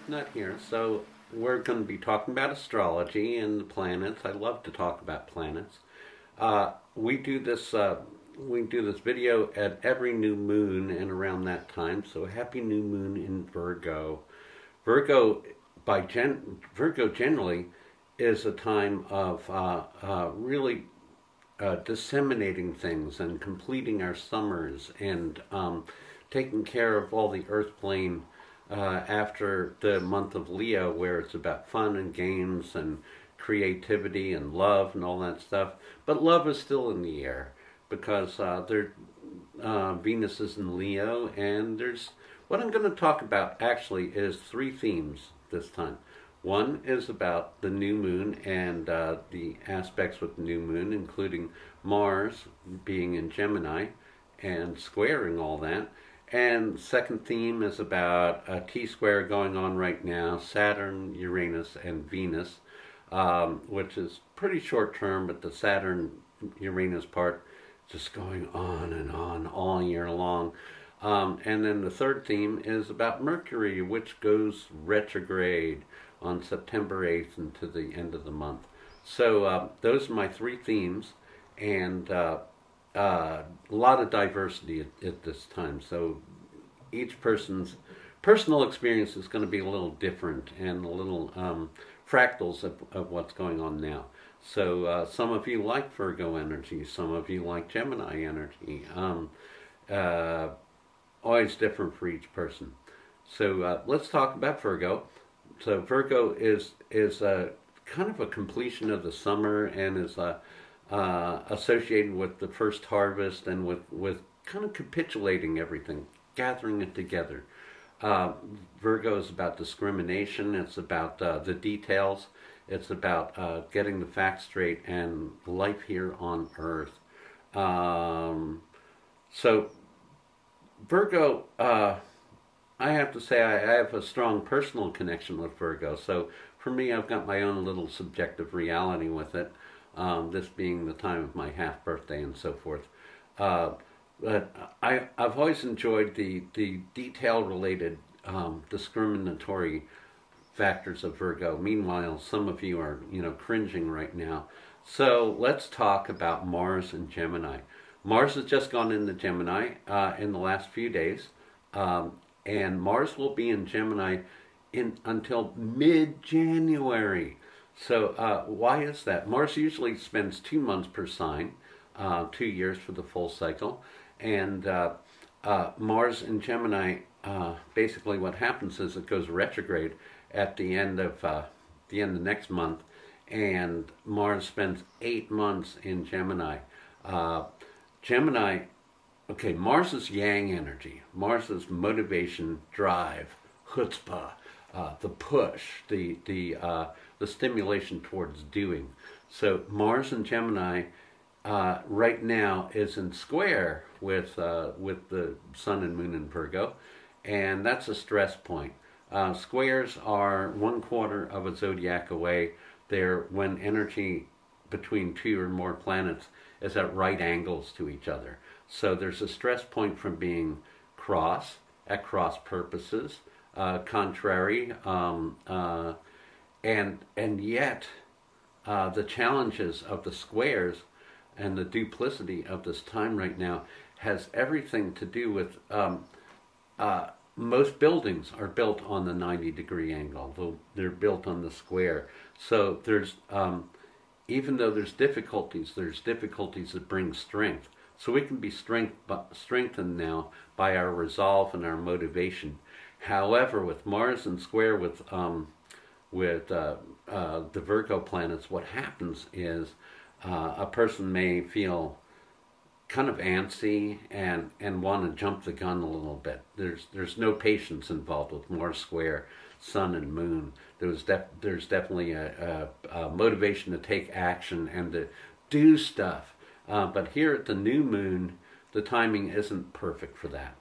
Nut here. So we're going to be talking about astrology and the planets. I love to talk about planets. We do this video at every new moon and around that time. So happy new moon in Virgo. Virgo generally is a time of really disseminating things and completing our summers and taking care of all the earth plane after the month of Leo, where it's about fun and games and creativity and love and all that stuff. But love is still in the air because Venus is in Leo, and what I'm going to talk about actually is three themes this time. One is about the new moon and the aspects with the new moon, including Mars being in Gemini and squaring all that. And second theme is about a T-square going on right now, Saturn, Uranus, and Venus, which is pretty short term, but the Saturn-Uranus part just going on and on all year long. And then the third theme is about Mercury, which goes retrograde on September 8th into the end of the month. So those are my three themes, and a lot of diversity at this time. So each person's personal experience is going to be a little different and a little fractals of what's going on now. So some of you like Virgo energy, some of you like Gemini energy. Always different for each person. So let's talk about Virgo. So Virgo is a kind of a completion of the summer and is associated with the first harvest and with kind of capitulating everything, gathering it together. Virgo is about discrimination. It's about the details. It's about getting the facts straight and life here on Earth. So Virgo, I have to say I have a strong personal connection with Virgo. So for me, I've got my own little subjective reality with it. This being the time of my half birthday and so forth. But I've always enjoyed the detail-related discriminatory factors of Virgo. Meanwhile, some of you are cringing right now. So let's talk about Mars and Gemini. Mars has just gone into Gemini in the last few days, and Mars will be in Gemini until mid-January. So why is that? Mars usually spends 2 months per sign, 2 years for the full cycle. And Mars in Gemini, basically what happens is it goes retrograde at the end of next month, and Mars spends 8 months in Gemini. Okay, Mars is yang energy. Mars is motivation, drive, chutzpah, the push, the stimulation towards doing. So Mars in Gemini right now is in square with the Sun and Moon in Virgo, and that's a stress point. Squares are 1/4 of a zodiac away. They're when energy between two or more planets is at right angles to each other. So there's a stress point from being at cross purposes, contrary, and yet the challenges of the squares and the duplicity of this time right now has everything to do with most buildings are built on the 90-degree angle. They're built on the square. So there's even though there's difficulties that bring strength. So we can be strengthened now by our resolve and our motivation. However, with Mars and square with the Virgo planets, what happens is a person may feel kind of antsy and want to jump the gun a little bit. There's no patience involved with Mars square Sun and Moon. There's definitely a motivation to take action and to do stuff. But here at the new moon, the timing isn't perfect for that.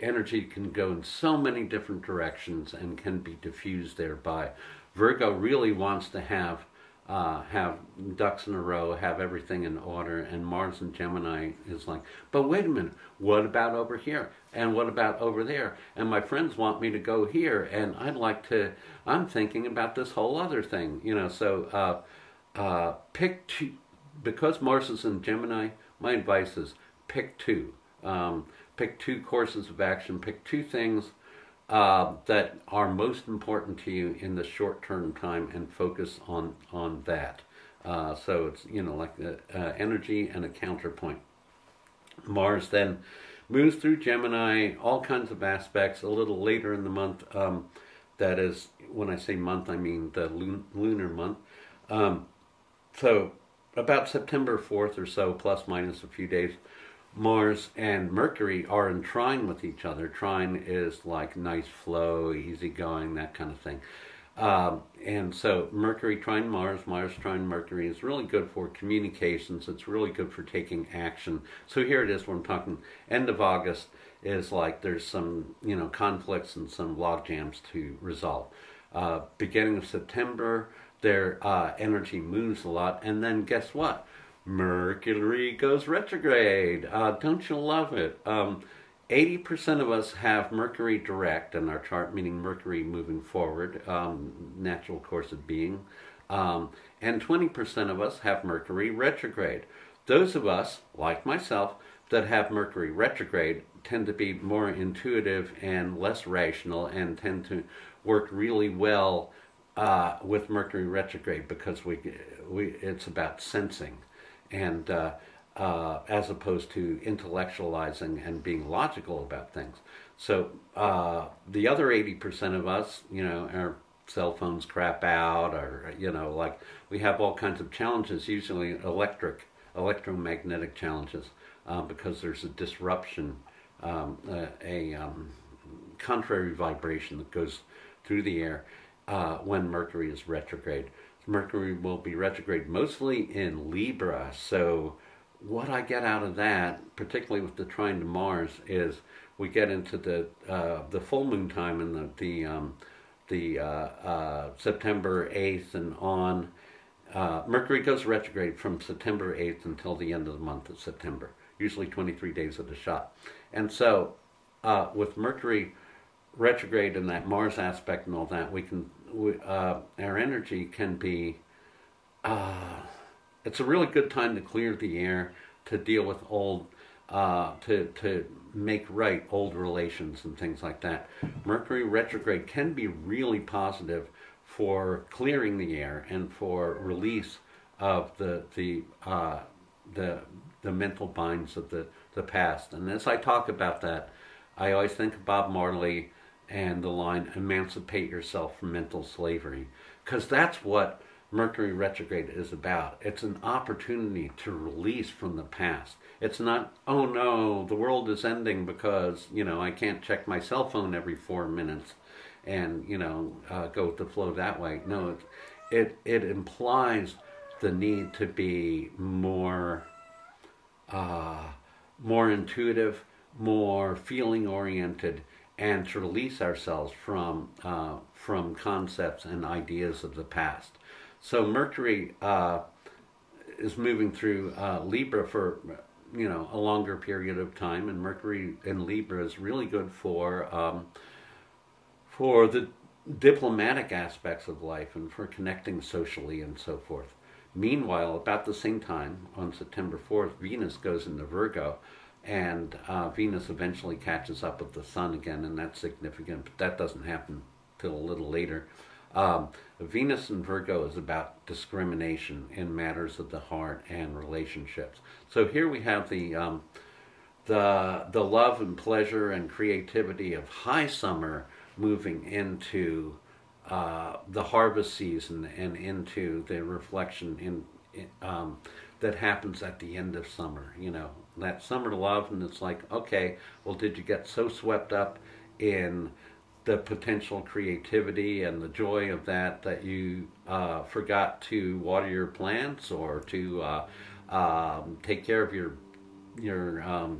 Energy can go in so many different directions and can be diffused thereby. Virgo really wants to have have ducks in a row, have everything in order, and Mars and Gemini is like, but wait a minute, what about over here? And what about over there? And my friends want me to go here, and I'm thinking about this whole other thing, so pick two, because Mars is in Gemini, my advice is pick two. Pick two courses of action, pick two things that are most important to you in the short-term time, and focus on that. So it's like energy and a counterpoint. Mars then moves through Gemini, all kinds of aspects. A little later in the month, that is, when I say month, I mean the lunar month. So about September 4th or so, plus minus a few days, Mars and Mercury are in trine with each other. Trine is like nice flow, easygoing, that kind of thing. And so Mercury trine Mars, Mars trine Mercury is really good for communications. It's really good for taking action. So here it is when I'm talking end of August is like there's some, conflicts and some log jams to resolve. Beginning of September, their energy moves a lot. And then guess what? Mercury goes retrograde. Don't you love it? 80% of us have Mercury direct in our chart, meaning Mercury moving forward, natural course of being. And 20% of us have Mercury retrograde. Those of us, like myself, that have Mercury retrograde tend to be more intuitive and less rational, and tend to work really well with Mercury retrograde, because it's about sensing. And as opposed to intellectualizing and being logical about things. So the other 80% of us, our cell phones crap out, or, we have all kinds of challenges, usually electromagnetic challenges, because there's a disruption, a contrary vibration that goes through the air when Mercury is retrograde. Mercury will be retrograde mostly in Libra. So what I get out of that, particularly with the trine to Mars, is we get into the full moon time and the September 8th and on. Mercury goes retrograde from September 8th until the end of the month of September, usually 23 days at a shot. And so with Mercury retrograde and that Mars aspect and all that, our energy can be, it's a really good time to clear the air, to deal with old, to make right old relations and things like that. Mercury retrograde can be really positive for clearing the air and for release of the mental binds of the past. And as I talk about that, I always think of Bob Marley and the line, emancipate yourself from mental slavery. Because that's what Mercury retrograde is about. It's an opportunity to release from the past. It's not, oh no, the world is ending because, I can't check my cell phone every 4 minutes and, go with the flow that way. No, it implies the need to be more intuitive, more feeling oriented, and to release ourselves from concepts and ideas of the past. So Mercury is moving through Libra for a longer period of time, and Mercury in Libra is really good for the diplomatic aspects of life and for connecting socially and so forth. Meanwhile, about the same time, on September 4th, Venus goes into Virgo. And Venus eventually catches up with the Sun again, and that's significant, but that doesn't happen till a little later. Venus in Virgo is about discrimination in matters of the heart and relationships. So here we have the love and pleasure and creativity of high summer moving into the harvest season and into the reflection that happens at the end of summer, that summer love. And it's like, okay, well, did you get so swept up in the potential creativity and the joy of that you forgot to water your plants or to take care of your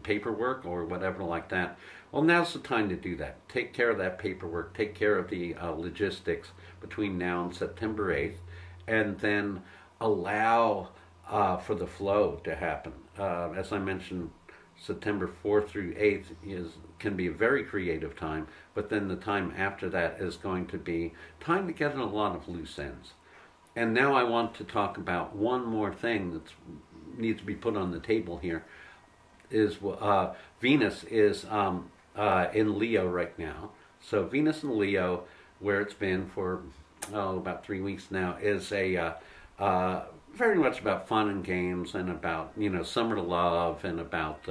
paperwork or whatever like that? Well, now's the time to do that. Take care of that paperwork. Take care of the logistics between now and September 8th. And then allow for the flow to happen. As I mentioned, September 4th through 8th can be a very creative time, but then the time after that is going to be time to get in a lot of loose ends. And now I want to talk about one more thing that needs to be put on the table here. Is Venus is in Leo right now. So Venus in Leo, where it's been for about 3 weeks now, is a very much about fun and games and about, summer love and about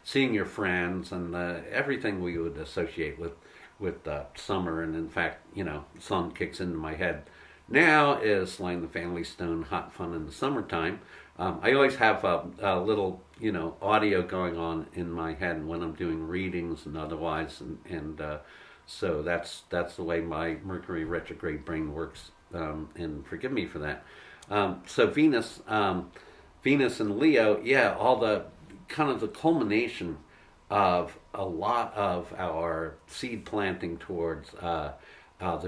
seeing your friends and everything we would associate with summer. And in fact, sun kicks into my head now is Laying the Family Stone, hot fun in the summertime. I always have a little, audio going on in my head when I'm doing readings and otherwise, and so that's the way my Mercury retrograde brain works, and forgive me for that. So Venus and Leo, yeah, all the kind of the culmination of a lot of our seed planting towards the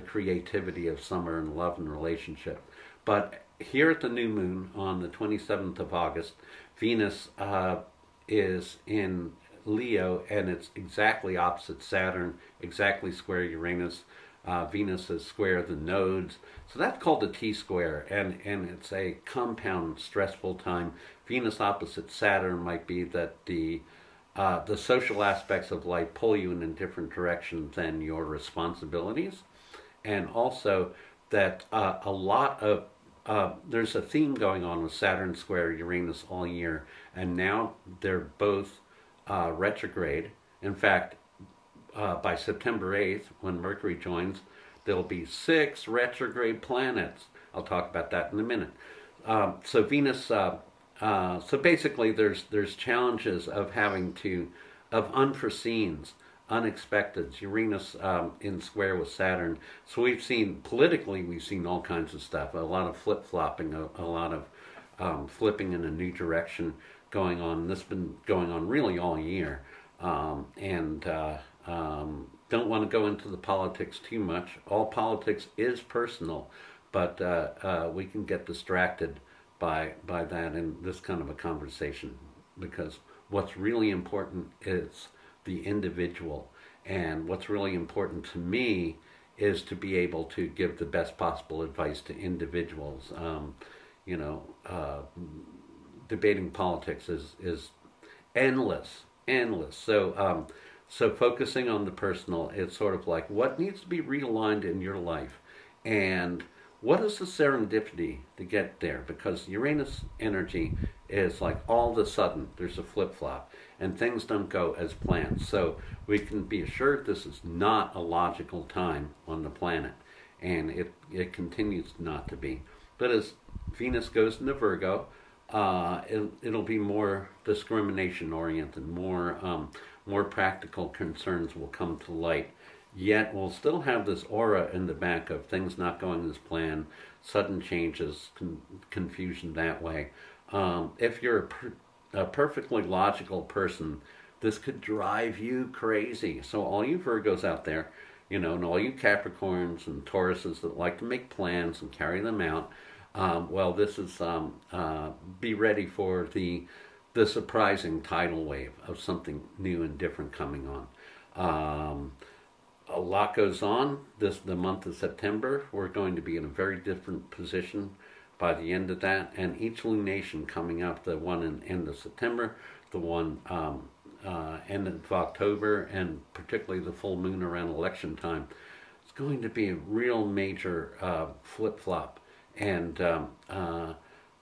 creativity of summer and love and relationship. But here at the new moon on the 27th of August, Venus is in Leo, and it's exactly opposite Saturn, exactly square Uranus. Venus is square the nodes, so that's called a T-square, and it's a compound stressful time. Venus opposite Saturn might be that the social aspects of life pull you in a different direction than your responsibilities, and also that a lot of there's a theme going on with Saturn square Uranus all year, and now they're both retrograde. In fact, by September 8th, when Mercury joins, there'll be 6 retrograde planets. I'll talk about that in a minute. So Venus, so basically there's challenges of of unforeseens, unexpected. Uranus in square with Saturn. So politically we've seen all kinds of stuff, a lot of flip-flopping, a lot of flipping in a new direction going on. This has been going on really all year. Don't want to go into the politics too much. All politics is personal, but we can get distracted by that in this kind of a conversation, because what's really important is the individual, and what's really important to me is to be able to give the best possible advice to individuals. Debating politics is endless. So focusing on the personal, it's sort of like what needs to be realigned in your life, and what is the serendipity to get there? Because Uranus energy is like all of a sudden there's a flip-flop and things don't go as planned. So we can be assured this is not a logical time on the planet, and it continues not to be. But as Venus goes into Virgo, it'll be more discrimination oriented, more practical concerns will come to light. Yet we'll still have this aura in the back of things not going as planned, sudden changes, confusion that way. If you're a perfectly logical person, this could drive you crazy. So all you Virgos out there, and all you Capricorns and Tauruses that like to make plans and carry them out, well, this is be ready for the surprising tidal wave of something new and different coming on. A lot goes on the month of September. We're going to be in a very different position by the end of that, and each lunation coming up, the one in end of September, the one end of October, and particularly the full moon around election time, it's going to be a real major flip-flop. And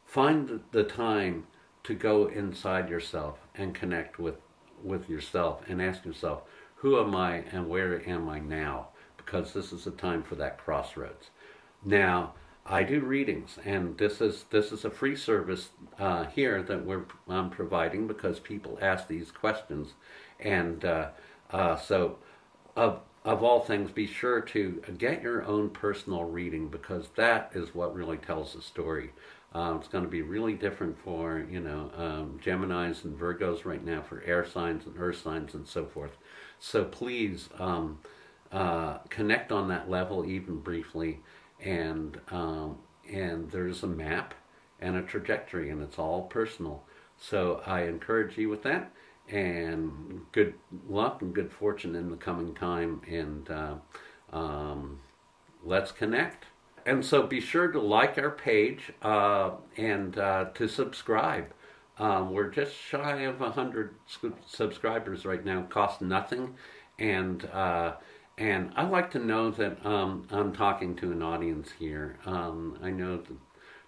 find the time to go inside yourself and connect with yourself and ask yourself, who am I and where am I now? Because this is a time for that crossroads. Now, I do readings, and this is a free service here that I'm providing because people ask these questions. And so of all things, be sure to get your own personal reading, because that is what really tells the story. It's going to be really different for, Geminis and Virgos right now, for air signs and earth signs and so forth. So please connect on that level even briefly, and there's a map, and a trajectory, and it's all personal. So I encourage you with that, and good luck and good fortune in the coming time, and let's connect. And so be sure to like our page and to subscribe. We're just shy of 100 subscribers right now. It costs nothing, and I like to know that I'm talking to an audience here. I know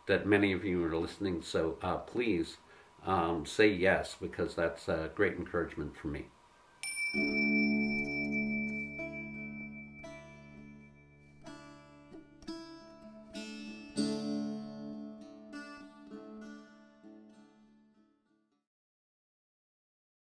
that many of you are listening, so please say yes, because that's great encouragement for me.